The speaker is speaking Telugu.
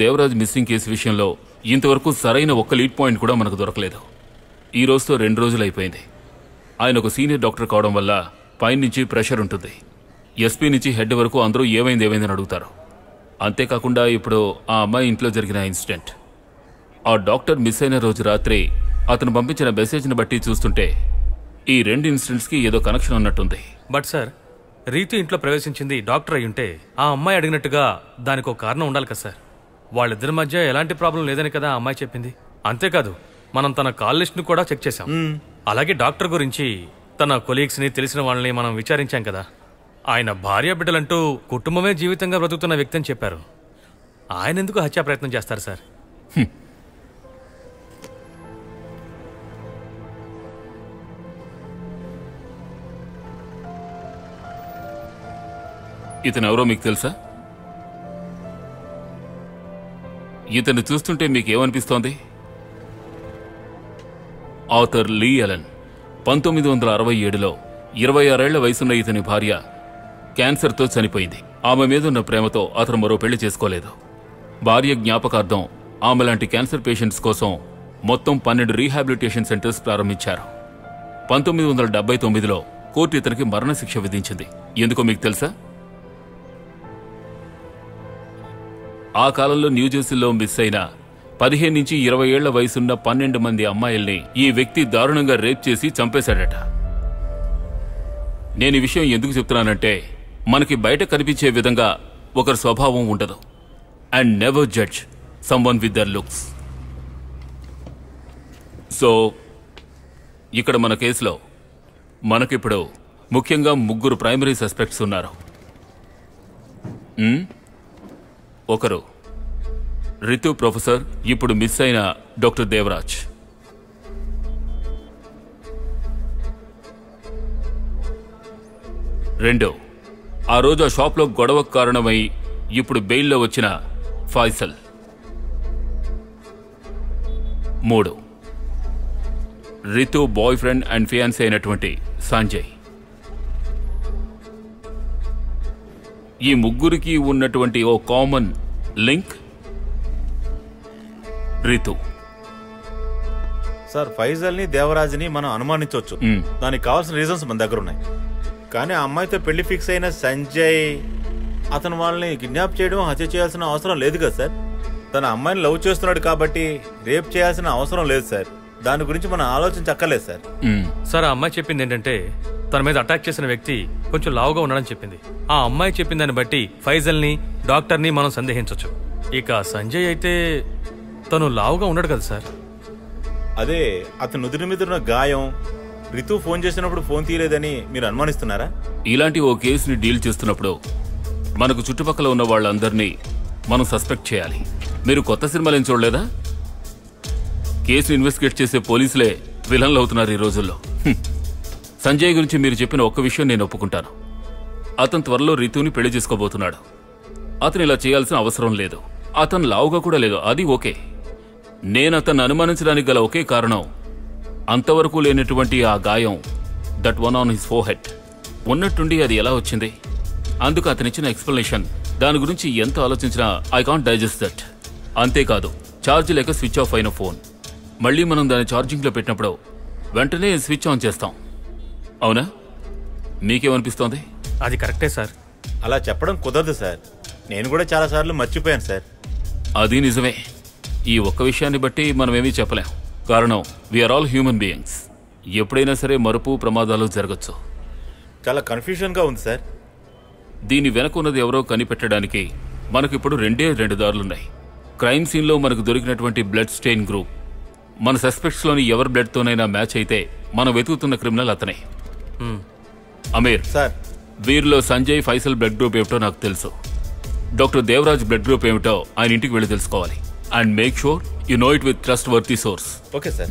దేవరాజ్ మిస్సింగ్ కేసు విషయంలో ఇంతవరకు సరైన ఒక్క లీడ్ పాయింట్ కూడా మనకు దొరకలేదు. ఈ రోజుతో 2 రోజులు అయిపోయింది. ఆయన ఒక సీనియర్ డాక్టర్ కావడం వల్ల పైనుంచి ప్రెషర్ ఉంటుంది. ఎస్పీ నుంచి హెడ్ వరకు అందరూ ఏమైందని అడుగుతారు. అంతేకాకుండా ఇప్పుడు ఆ అమ్మాయి ఇంట్లో జరిగిన ఇన్సిడెంట్, ఆ డాక్టర్ మిస్ అయిన రోజు రాత్రి అతను పంపించిన మెసేజ్ని బట్టి చూస్తుంటే ఈ 2 ఇన్సిడెంట్స్కి ఏదో కనెక్షన్ ఉన్నట్టుంది. బట్ సార్, రీతు ఇంట్లో ప్రవేశించింది డాక్టర్ అయి ఉంటే ఆ అమ్మాయి అడిగినట్టుగా దానికి ఒక కారణం ఉండాలి కదా సార్. వాళ్ళిద్దరి మధ్య ఎలాంటి ప్రాబ్లం లేదని కదా ఆ అమ్మాయి చెప్పింది. అంతేకాదు, మనం తన కాల్ లిస్ట్ను కూడా చెక్ చేశాం. అలాగే డాక్టర్ గురించి తన కొలీగ్స్ని, తెలిసిన వాళ్ళని మనం విచారించాం కదా. ఆయన భార్య బిడ్డలంటూ కుటుంబమే జీవితంగా బ్రతుకుతున్న వ్యక్తి అని చెప్పారు. ఆయన ఎందుకు హత్యా ప్రయత్నం చేస్తారు సార్? ఇతను ఎవరో మీకు తెలుసా? ఇతను చూస్తుంటే మీకేమనిపిస్తోంది? ఆథర్ లీ అలెన్ 1967లో 26 ఏళ్ల వయసున్న ఇతని భార్య క్యాన్సర్తో చనిపోయింది. ఆమె మీదున్న ప్రేమతో అతను మరో పెళ్లి చేసుకోలేదు. భార్య జ్ఞాపకార్థం ఆమె లాంటి క్యాన్సర్ పేషెంట్స్ కోసం మొత్తం 12 రీహాబిలిటేషన్ సెంటర్స్ ప్రారంభించారు. 1979లో కోర్టు ఇతనికి మరణశిక్ష విధించింది. ఎందుకో మీకు తెలుసా? ఆ కాలంలో న్యూజెర్సీలో మిస్ అయిన 15 నుంచి 20 ఏళ్ల వయసున్న 12 మంది అమ్మాయిల్ని ఈ వ్యక్తి దారుణంగా రేప్ చేసి చంపేశాడట. నేను ఈ విషయం ఎందుకు చెప్తున్నానంటే, మనకి బయట కనిపించే విధంగా ఒకరి స్వభావం ఉండదు. And never judge someone with their looks. So ఇక్కడ మన కేసులో మనకిప్పుడు ముఖ్యంగా 3 ప్రైమరీ సస్పెక్ట్స్ ఉన్నారు. ఒకరు రితు ప్రొఫెసర్, ఇప్పుడు మిస్ అయిన డాక్టర్ దేవరాజ్. రెండో, ఆ రోజు ఆ షాప్లో గొడవకు కారణమై ఇప్పుడు బెయిల్లో వచ్చిన Faisal. 3, Ritu boy friend and fiancée అయినటువంటి సంజయ్. ఈ 3కి ఉన్నటువంటి ఓ కామన్ లింక్ రితు. సార్, ఫైజల్ని దేవరాజ్ని మనం అనుమానించవచ్చు. దానికి కావాల్సిన రీజన్స్ మన దగ్గర ఉన్నాయి. కానీ ఆ అమ్మాయితో పెళ్లి ఫిక్స్ అయిన సంజయ్ అతను వాళ్ళని కిడ్నాప్ చేయడం, హత్య చేయాల్సిన అవసరం లేదు కదా సార్. తన అమ్మాయిని లవ్ చేస్తున్నాడు కాబట్టి రేప్ చేయాల్సిన అవసరం లేదు సార్. దాని గురించి మనం ఆలోచించక్కర్లేదు సార్. సార్, ఆ అమ్మాయి చెప్పింది ఏంటంటే తన మీద అటాక్ చేసిన వ్యక్తి కొంచెం లావుగా ఉన్నాడని చెప్పింది. ఆ అమ్మాయి చెప్పిన దాన్ని బట్టి ఫైజల్ని, డాక్టర్ని మనం సందేహించవచ్చు. ఇక సంజయ్ అయితే తను లావుగా ఉన్నాడు కదా సార్. అదే అతను నుదురు మీద ఉన్న గాయం, రితు ఫోన్ చేసినప్పుడు ఫోన్ తీయలేదని మీరు అనుమానిస్తున్నారా? ఇలాంటి ఓ కేసుని డీల్ చేస్తున్నప్పుడు మనకు చుట్టుపక్కల ఉన్న వాళ్ళందరినీ మనం సస్పెక్ట్ చేయాలి. మీరు కొత్త సినిమాలు ఏం చూడలేదా? కేసు ఇన్వెస్టిగేట్ చేసే పోలీసులే విలన్లు అవుతున్నారు ఈ రోజుల్లో. సంజయ్ గురించి మీరు చెప్పిన ఒక్క విషయం నేను ఒప్పుకుంటాను. అతను త్వరలో రితుని పెళ్లి చేసుకోబోతున్నాడు. అతను ఇలా చేయాల్సిన అవసరం లేదు. అతను లావుగా కూడా లేదు, అది ఓకే. నేను అతన్ని అనుమానించడానికి గల ఒకే కారణం, అంతవరకు లేనటువంటి ఆ గాయం, that one on his forehead, ఉన్నట్టుండి అది ఎలా వచ్చింది? అందుకు అతనిచ్చిన ఎక్స్ప్లెనేషన్, దాని గురించి ఎంత ఆలోచించినా ఐ కాంట్ డైజెస్ట్ దట్. అంతేకాదు, ఛార్జ్ లేక స్విచ్ ఆఫ్ అయిన ఫోన్ మళ్ళీ మనం దాన్ని ఛార్జింగ్లో పెట్టినప్పుడు వెంటనే స్విచ్ ఆన్ చేస్తాం. అవునా? మీకేమనిపిస్తోంది? అది కరెక్టే సార్. అలా చెప్పడం కుదరదు సార్. నేను కూడా చాలాసార్లు మర్చిపోయాను సార్. అది నిజమే. ఈ ఒక్క విషయాన్ని బట్టి మనమేమీ చెప్పలేం. కారణం, వీఆర్ ఆల్ హ్యూమన్ బీయింగ్స్. ఎప్పుడైనా సరే మరుపు, ప్రమాదాలు జరగచ్చు. చాలా కన్ఫ్యూజన్గా ఉంది సార్. దీని వెనక ఉన్నది ఎవరో కనిపెట్టడానికి మనకిప్పుడు 2 దారులున్నాయి. క్రైమ్ సీన్లో మనకు దొరికినటువంటి బ్లడ్ స్టెయిన్ గ్రూప్ మన సస్పెక్ట్స్లోని ఎవరి బ్లడ్తోనైనా మ్యాచ్ అయితే మనం వెతుకుతున్న క్రిమినల్ అతనే. అమీర్ సార్, వీరిలో సంజయ్, ఫైసల్ బ్లడ్ గ్రూప్ ఏమిటో నాకు తెలుసు. డాక్టర్ దేవరాజ్ బ్లడ్ గ్రూప్ ఏమిటో ఆయన ఇంటికి వెళ్ళి తెలుసుకోవాలి. And make sure you know it with trust worthy source. Okay sir.